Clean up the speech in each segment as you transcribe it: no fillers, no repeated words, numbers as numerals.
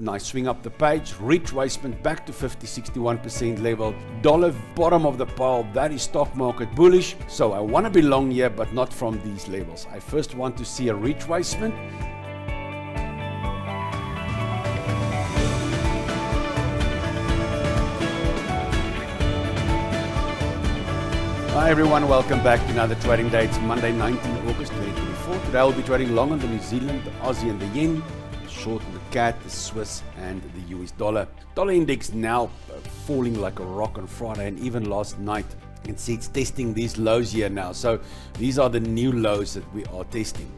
Nice swing up the page, retracement back to 50-61% level, dollar bottom of the pile. That is stock market bullish. So I want to be long here, but not from these levels. I first want to see a retracement. Hi everyone, welcome back to another trading day. It's Monday, 19th August 2024. Today I'll be trading long on the New Zealand, the Aussie and the Yen, short on the CAD, the Swiss and the US dollar. Dollar index now falling like a rock on Friday, and even last night you can see it's testing these lows here now. So these are the new lows that we are testing,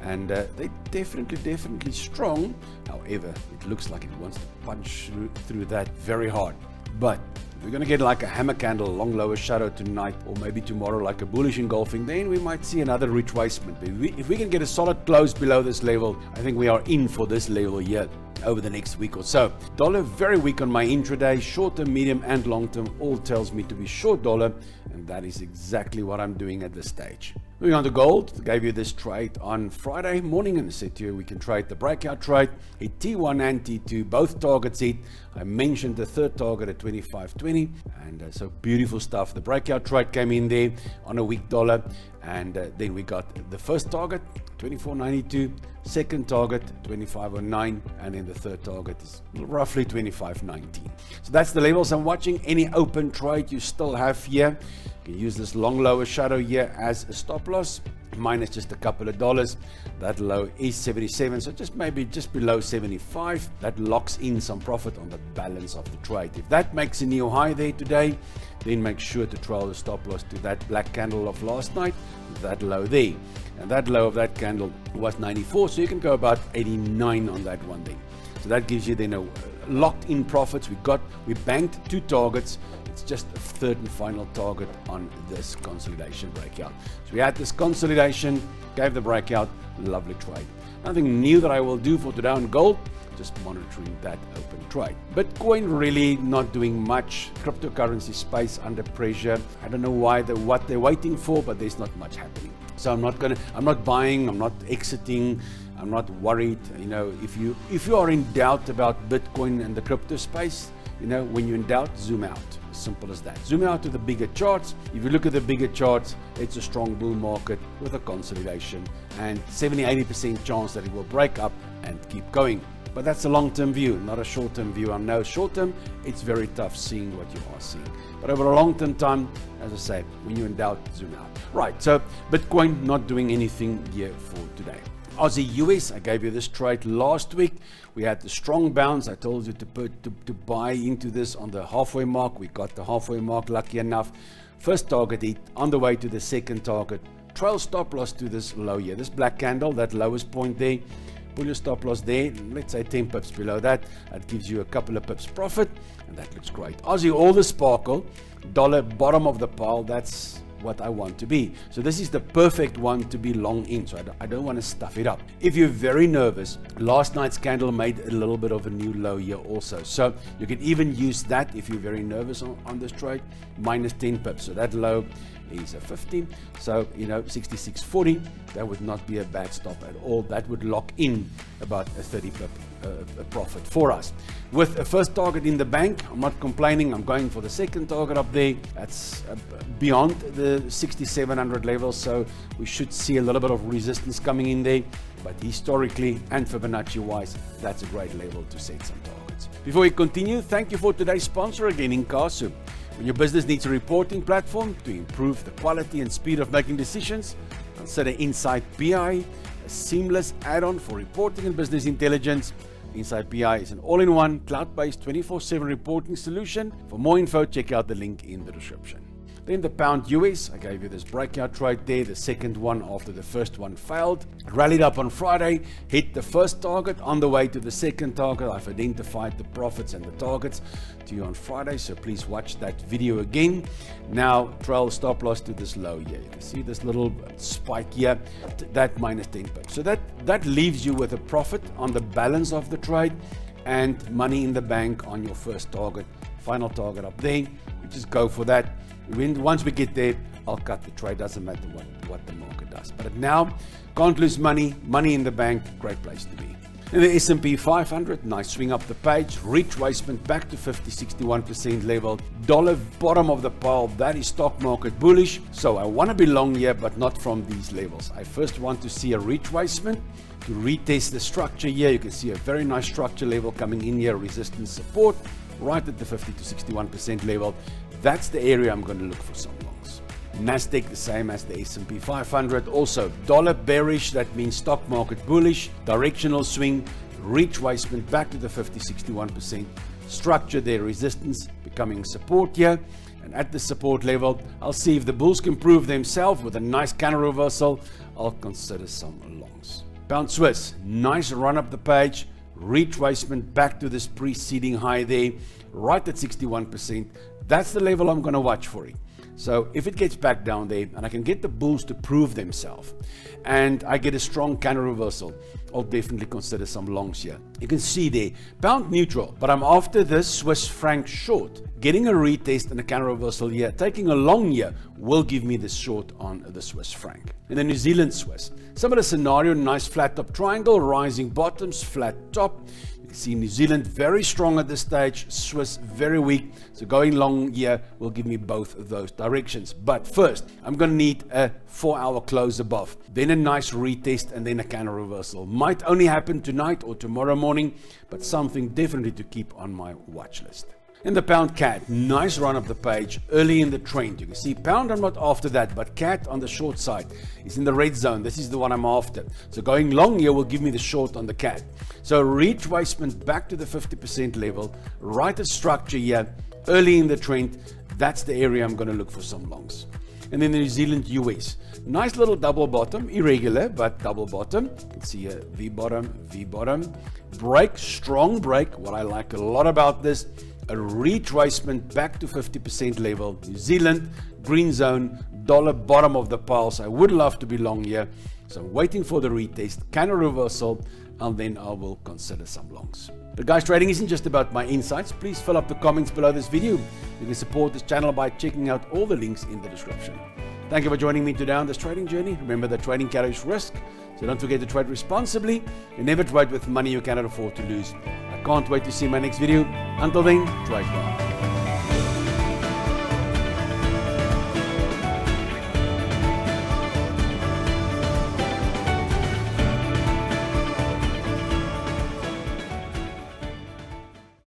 and they're definitely strong. However, it looks like it wants to punch through that very hard. But we're going to get like a hammer candle, a long lower shadow tonight, or maybe tomorrow like a bullish engulfing, then we might see another retracement. But if we can get a solid close below this level, I think we are in for this level here over the next week or so. Dollar very weak on my intraday, short term, medium and long term all tells me to be short dollar, and that is exactly what I'm doing at this stage. Moving on to gold, I gave you this trade on Friday morning and I said to you we can trade the breakout trade. Hit T1 and T2, both targets hit. I mentioned the third target at 25.20, and so beautiful stuff. The breakout trade came in there on a weak dollar, and then we got the first target 24.92, second target 25.09, and then the third target is roughly 25.19. So that's the levels I'm watching. Any open trade you still have here, you can use this long lower shadow here as a stop loss, minus just a couple of dollars. That low is 77, so maybe just below 75. That locks in some profit on the balance of the trade. If that makes a new high there today, then make sure to trail the stop loss to that black candle of last night, that low there. And that low of that candle was 94, so you can go about 89 on that one there. So that gives you then a locked in profits. We banked two targets. It's just a third and final target on this consolidation breakout. So we had this consolidation, gave the breakout, lovely trade. Nothing new that I will do for today on gold, just monitoring that open trade. Bitcoin really not doing much. Cryptocurrency space under pressure. I don't know what they're waiting for, but there's not much happening. So I'm not buying, I'm not exiting, I'm not worried. You know, if you are in doubt about Bitcoin and the crypto space, you know, when you're in doubt, zoom out. As simple as that. Zoom out to the bigger charts. If you look at the bigger charts, it's a strong bull market with a consolidation and 70-80% chance that it will break up and keep going. But that's a long-term view, not a short-term view. I know short-term, it's very tough seeing what you are seeing. But over a long-term time, as I say, when you're in doubt, zoom out. Right, so Bitcoin not doing anything here for today. Aussie US, I gave you this trade last week. We had the strong bounce. I told you to buy into this on the halfway mark. We got the halfway mark, lucky enough. First target hit, on the way to the second target. Trail stop loss to this low here. This black candle, that lowest point there. Pull your stop loss there, let's say 10 pips below that. That gives you a couple of pips profit, and that looks great. Aussie, all the sparkle. Dollar bottom of the pile, that's what I want to be. So this is the perfect one to be long in, so I don't want to stuff it up. If you're very nervous, last night's candle made a little bit of a new low here also, so you can even use that if you're very nervous on this trade, minus 10 pips. So that low is a 50, so you know, 66.40, that would not be a bad stop at all. That would lock in about a 30 pip profit for us. With a first target in the bank, I'm not complaining. I'm going for the second target up there. That's beyond the 6,700 level, so we should see a little bit of resistance coming in there. But historically and Fibonacci wise, that's a great level to set some targets. Before we continue, thank you for today's sponsor again, Incasu. When your business needs a reporting platform to improve the quality and speed of making decisions, consider Insight BI, a seamless add-on for reporting and business intelligence. Insight BI is an all-in-one, cloud-based 24/7 reporting solution. For more info, check out the link in the description. Then the pound US, I gave you this breakout trade there, the second one after the first one failed. Rallied up on Friday, hit the first target, on the way to the second target. I've identified the profits and the targets to you on Friday, so please watch that video again. Now trail stop loss to this low here. You can see this little spike here, that minus 10 pips. So that leaves you with a profit on the balance of the trade and money in the bank on your first target, final target up there. We just go for that. Once we get there, I'll cut the trade. Doesn't matter what the market does. But now, can't lose money in the bank, great place to be. In the S&P 500, nice swing up the page, retracement back to 50-61% level, dollar bottom of the pile, that is stock market bullish. So I want to be long here, but not from these levels. I first want to see a retracement to retest the structure here. You can see a very nice structure level coming in here, resistance support, right at the 50-61% level. That's the area I'm going to look for some longs. Nasdaq the same as the S&P 500. Also dollar bearish, that means stock market bullish, directional swing, retracement back to the 50-61% structure there, resistance becoming support here. And at the support level, I'll see if the bulls can prove themselves with a nice counter reversal. I'll consider some longs. Pound Swiss, nice run up the page, retracement back to this preceding high there, right at 61%. That's the level I'm going to watch for it. So if it gets back down there and I can get the bulls to prove themselves and I get a strong counter reversal, I'll definitely consider some longs here. You can see there, pound neutral, but I'm after this Swiss franc short. Getting a retest and a counter reversal here, taking a long here will give me the short on the Swiss franc. In the New Zealand Swiss, similar scenario, nice flat top triangle, rising bottoms, flat top. You can see New Zealand very strong at this stage, Swiss very weak. So going long here will give me both of those directions. But first, I'm going to need a 4-hour close above, then a nice retest, and then a counter reversal. Might only happen tonight or tomorrow morning, but something definitely to keep on my watch list. In the pound CAD, nice run up the page early in the trend. You can see pound, I'm not after that, but CAD on the short side is in the red zone. This is the one I'm after. So going long here will give me the short on the CAD. So retracement back to the 50% level, right at structure here, early in the trend. That's the area I'm going to look for some longs. And then the New Zealand US, nice little double bottom, irregular, but double bottom. You can see a V bottom, break, strong break. What I like a lot about this, a retracement back to 50% level, New Zealand, green zone, dollar bottom of the pile. So I would love to be long here. So I'm waiting for the retest, counter reversal, and then I will consider some longs. But guys, trading isn't just about my insights. Please fill up the comments below this video. You can support this channel by checking out all the links in the description. Thank you for joining me today on this trading journey. Remember that trading carries risk, so don't forget to trade responsibly and never trade with money you cannot afford to lose. I can't wait to see my next video. Until then, trade well.